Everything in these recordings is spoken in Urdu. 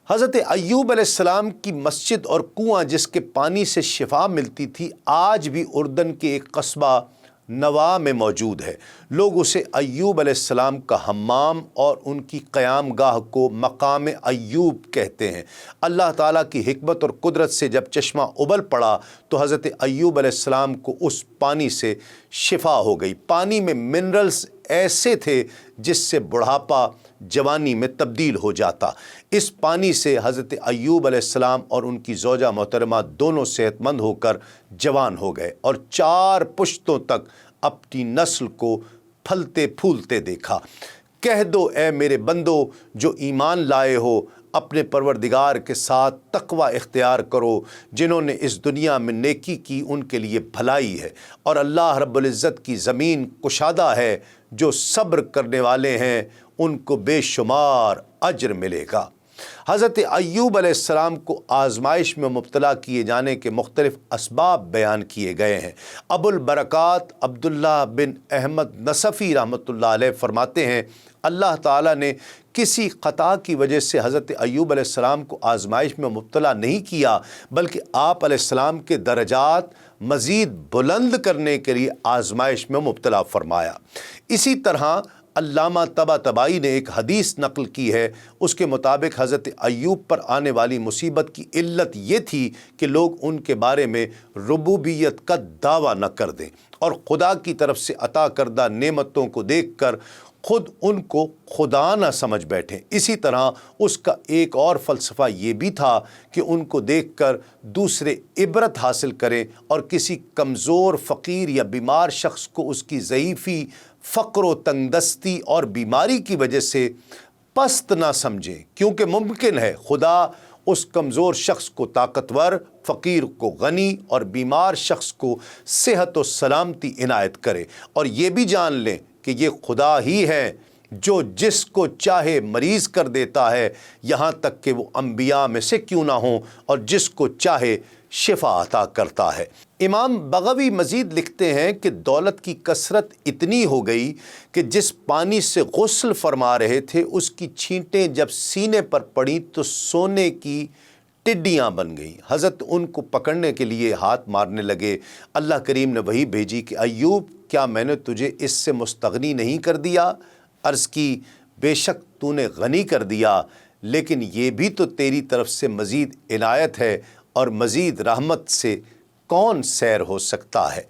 حضرت ایوب علیہ السلام کی مسجد اور کنواں جس کے پانی سے شفا ملتی تھی آج بھی اردن کے ایک قصبہ نوا میں موجود ہے۔ لوگ اسے ایوب علیہ السلام کا حمام اور ان کی قیام گاہ کو مقام ایوب کہتے ہیں۔ اللہ تعالیٰ کی حکمت اور قدرت سے جب چشمہ ابل پڑا تو حضرت ایوب علیہ السلام کو اس پانی سے شفا ہو گئی۔ پانی میں منرلز ایسے تھے جس سے بڑھاپا جوانی میں تبدیل ہو جاتا۔ اس پانی سے حضرت ایوب علیہ السلام اور ان کی زوجہ محترمہ دونوں صحت مند ہو کر جوان ہو گئے اور 4 پشتوں تک اپنی نسل کو پھلتے پھولتے دیکھا۔ کہہ دو اے میرے بندو جو ایمان لائے ہو، اپنے پروردگار کے ساتھ تقوی اختیار کرو۔ جنہوں نے اس دنیا میں نیکی کی ان کے لیے بھلائی ہے، اور اللہ رب العزت کی زمین کشادہ ہے۔ جو صبر کرنے والے ہیں ان کو بے شمار اجر ملے گا۔ حضرت ایوب علیہ السلام کو آزمائش میں مبتلا کیے جانے کے مختلف اسباب بیان کیے گئے ہیں۔ ابو البرکات عبداللہ بن احمد نصفی رحمۃ اللہ علیہ فرماتے ہیں، اللہ تعالیٰ نے کسی خطا کی وجہ سے حضرت ایوب علیہ السلام کو آزمائش میں مبتلا نہیں کیا، بلکہ آپ علیہ السلام کے درجات مزید بلند کرنے کے لیے آزمائش میں مبتلا فرمایا۔ اسی طرح علامہ طباطبائی نے ایک حدیث نقل کی ہے، اس کے مطابق حضرت ایوب پر آنے والی مصیبت کی علت یہ تھی کہ لوگ ان کے بارے میں ربوبیت کا دعویٰ نہ کر دیں اور خدا کی طرف سے عطا کردہ نعمتوں کو دیکھ کر خود ان کو خدا نہ سمجھ بیٹھیں۔ اسی طرح اس کا ایک اور فلسفہ یہ بھی تھا کہ ان کو دیکھ کر دوسرے عبرت حاصل کریں اور کسی کمزور، فقیر یا بیمار شخص کو اس کی ضعیفی، فقر و تنگدستی اور بیماری کی وجہ سے پست نہ سمجھیں، کیونکہ ممکن ہے خدا اس کمزور شخص کو طاقتور، فقیر کو غنی اور بیمار شخص کو صحت و سلامتی عنایت کرے۔ اور یہ بھی جان لیں کہ یہ خدا ہی ہے جو جس کو چاہے مریض کر دیتا ہے، یہاں تک کہ وہ انبیاء میں سے کیوں نہ ہوں، اور جس کو چاہے شفا عطا کرتا ہے۔ امام بغوی مزید لکھتے ہیں کہ دولت کی کثرت اتنی ہو گئی کہ جس پانی سے غسل فرما رہے تھے اس کی چھینٹیں جب سینے پر پڑیں تو سونے کی ٹڈیاں بن گئیں۔ حضرت ان کو پکڑنے کے لیے ہاتھ مارنے لگے۔ اللہ کریم نے وحی بھیجی کہ ایوب، کیا میں نے تجھے اس سے مستغنی نہیں کر دیا؟ عرض کی، بے شک تو نے غنی کر دیا، لیکن یہ بھی تو تیری طرف سے مزید عنایت ہے، اور مزید رحمت سے کون سیر ہو سکتا ہے۔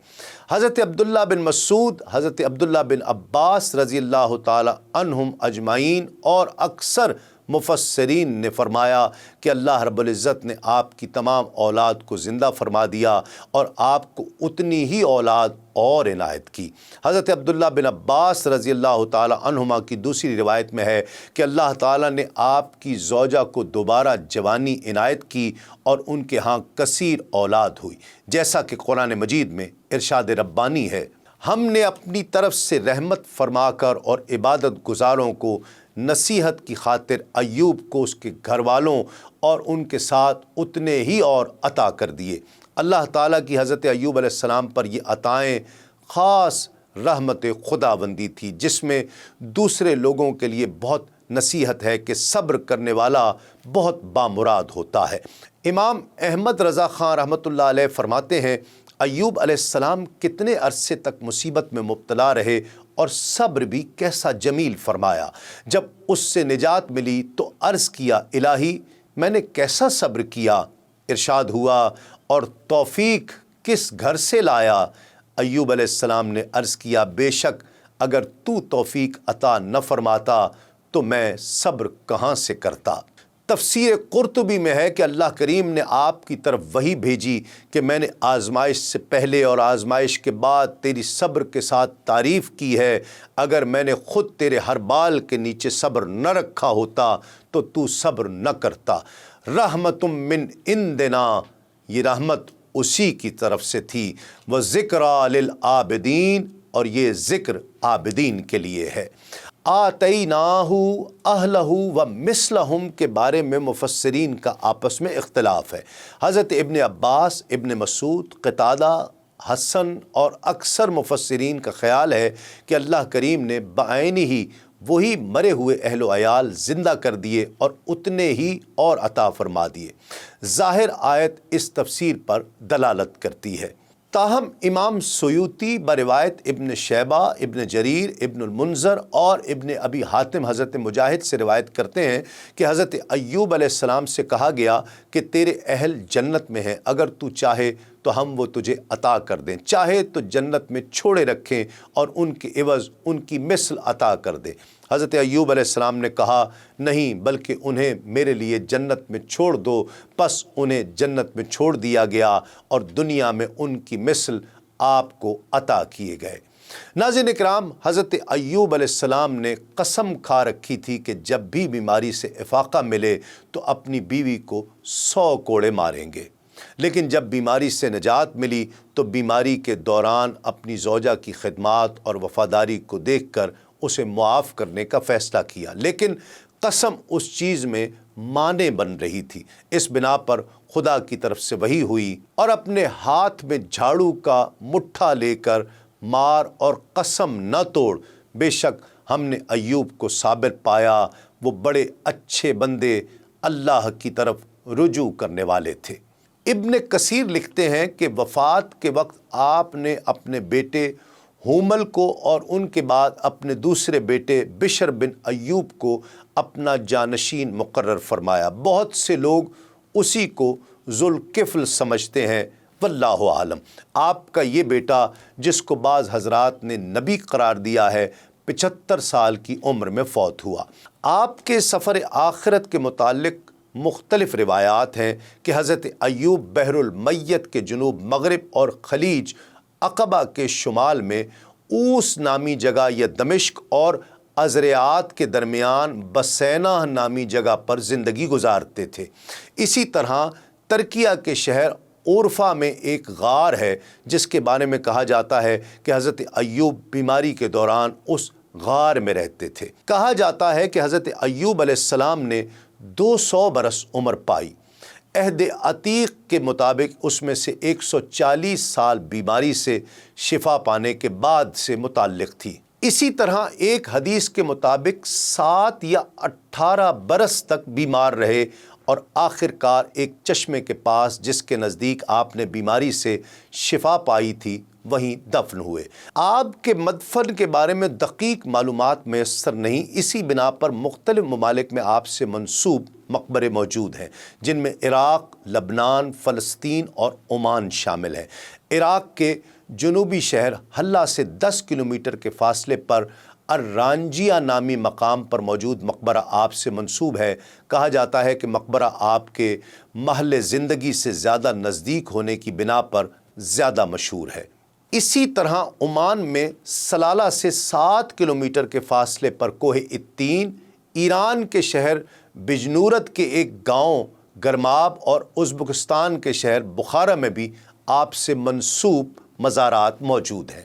حضرت عبداللہ بن مسعود، حضرت عبداللہ بن عباس رضی اللہ تعالی عنہم اجمعین اور اکثر مفسرین نے فرمایا کہ اللہ رب العزت نے آپ کی تمام اولاد کو زندہ فرما دیا اور آپ کو اتنی ہی اولاد اور عنایت کی۔ حضرت عبداللہ بن عباس رضی اللہ تعالی عنہما کی دوسری روایت میں ہے کہ اللہ تعالیٰ نے آپ کی زوجہ کو دوبارہ جوانی عنایت کی اور ان کے ہاں کثیر اولاد ہوئی، جیسا کہ قرآن مجید میں ارشاد ربانی ہے، ہم نے اپنی طرف سے رحمت فرما کر اور عبادت گزاروں کو نصیحت کی خاطر ایوب کو اس کے گھر والوں اور ان کے ساتھ اتنے ہی اور عطا کر دیے۔ اللہ تعالیٰ کی حضرت ایوب علیہ السلام پر یہ عطائیں خاص رحمت خداوندی تھی، جس میں دوسرے لوگوں کے لیے بہت نصیحت ہے کہ صبر کرنے والا بہت بامراد ہوتا ہے۔ امام احمد رضا خان رحمۃ اللہ علیہ فرماتے ہیں، ایوب علیہ السلام کتنے عرصے تک مصیبت میں مبتلا رہے اور صبر بھی کیسا جمیل فرمایا۔ جب اس سے نجات ملی تو عرض کیا، الہی میں نے کیسا صبر کیا؟ ارشاد ہوا، اور توفیق کس گھر سے لایا؟ ایوب علیہ السلام نے عرض کیا، بے شک اگر تو توفیق عطا نہ فرماتا تو میں صبر کہاں سے کرتا۔ تفسیر قرطبی میں ہے کہ اللہ کریم نے آپ کی طرف وحی بھیجی کہ میں نے آزمائش سے پہلے اور آزمائش کے بعد تیری صبر کے ساتھ تعریف کی ہے۔ اگر میں نے خود تیرے ہر بال کے نیچے صبر نہ رکھا ہوتا تو تو صبر نہ کرتا۔ رحمت من عندنا، یہ رحمت اسی کی طرف سے تھی، وذکریٰ للعابدین، اور یہ ذکر عابدین کے لیے ہے۔ آتیناہ اہلہ و مثلہم کے بارے میں مفسرین کا آپس میں اختلاف ہے۔ حضرت ابن عباس، ابن مسعود، قتادہ، حسن اور اکثر مفسرین کا خیال ہے کہ اللہ کریم نے بعینہ ہی وہی مرے ہوئے اہل و عیال زندہ کر دیے اور اتنے ہی اور عطا فرما دیے۔ ظاہر آیت اس تفسیر پر دلالت کرتی ہے۔ تاہم امام سیوطی بروایت ابن شیبہ، ابن جریر، ابن المنذر اور ابن ابی حاتم حضرت مجاہد سے روایت کرتے ہیں کہ حضرت ایوب علیہ السلام سے کہا گیا کہ تیرے اہل جنت میں ہیں، اگر تو چاہے تو ہم وہ تجھے عطا کر دیں، چاہے تو جنت میں چھوڑے رکھیں اور ان کے عوض ان کی مثل عطا کر دیں۔ حضرت ایوب علیہ السلام نے کہا نہیں، بلکہ انہیں میرے لیے جنت میں چھوڑ دو۔ پس انہیں جنت میں چھوڑ دیا گیا اور دنیا میں ان کی مثل آپ کو عطا کیے گئے۔ ناظرین اکرام، حضرت ایوب علیہ السلام نے قسم کھا رکھی تھی کہ جب بھی بیماری سے افاقہ ملے تو اپنی بیوی کو 100 کوڑے ماریں گے، لیکن جب بیماری سے نجات ملی تو بیماری کے دوران اپنی زوجہ کی خدمات اور وفاداری کو دیکھ کر اسے معاف کرنے کا فیصلہ کیا، لیکن قسم اس چیز میں مانے بن رہی تھی۔ اس بنا پر خدا کی طرف سے وحی ہوئی اور اپنے ہاتھ میں جھاڑو کا مٹھا لے کر مار اور قسم نہ توڑ، بے شک ہم نے ایوب کو صابر پایا، وہ بڑے اچھے بندے، اللہ کی طرف رجوع کرنے والے تھے۔ ابن کثیر لکھتے ہیں کہ وفات کے وقت آپ نے اپنے بیٹے حومل کو اور ان کے بعد اپنے دوسرے بیٹے بشر بن ایوب کو اپنا جانشین مقرر فرمایا۔ بہت سے لوگ اسی کو ذوالکفل سمجھتے ہیں، واللہ عالم۔ آپ کا یہ بیٹا جس کو بعض حضرات نے نبی قرار دیا ہے 75 سال کی عمر میں فوت ہوا۔ آپ کے سفر آخرت کے متعلق مختلف روایات ہیں کہ حضرت ایوب بحر المیت کے جنوب مغرب اور خلیج عقبہ کے شمال میں اوس نامی جگہ یا دمشق اور ازریات کے درمیان بسینہ نامی جگہ پر زندگی گزارتے تھے۔ اسی طرح ترکیہ کے شہر عرفہ میں ایک غار ہے جس کے بارے میں کہا جاتا ہے کہ حضرت ایوب بیماری کے دوران اس غار میں رہتے تھے۔ کہا جاتا ہے کہ حضرت ایوب علیہ السلام نے 200 برس عمر پائی۔ عہد عتیق کے مطابق اس میں سے 140 سال بیماری سے شفا پانے کے بعد سے متعلق تھی۔ اسی طرح ایک حدیث کے مطابق 7 یا 18 برس تک بیمار رہے اور آخر کار ایک چشمے کے پاس جس کے نزدیک آپ نے بیماری سے شفا پائی تھی وہیں دفن ہوئے۔ آپ کے مدفن کے بارے میں دقیق معلومات میسر نہیں، اسی بنا پر مختلف ممالک میں آپ سے منسوب مقبرے موجود ہیں، جن میں عراق، لبنان، فلسطین اور عمان شامل ہیں۔ عراق کے جنوبی شہر حلہ سے 10 کلومیٹر کے فاصلے پر الرانجیہ نامی مقام پر موجود مقبرہ آپ سے منسوب ہے۔ کہا جاتا ہے کہ مقبرہ آپ کے محل زندگی سے زیادہ نزدیک ہونے کی بنا پر زیادہ مشہور ہے۔ اسی طرح عمان میں سلالہ سے 7 کلومیٹر کے فاصلے پر کوہ اتین، ایران کے شہر بجنورت کے ایک گاؤں گرماب اور ازبکستان کے شہر بخارا میں بھی آپ سے منسوب مزارات موجود ہیں۔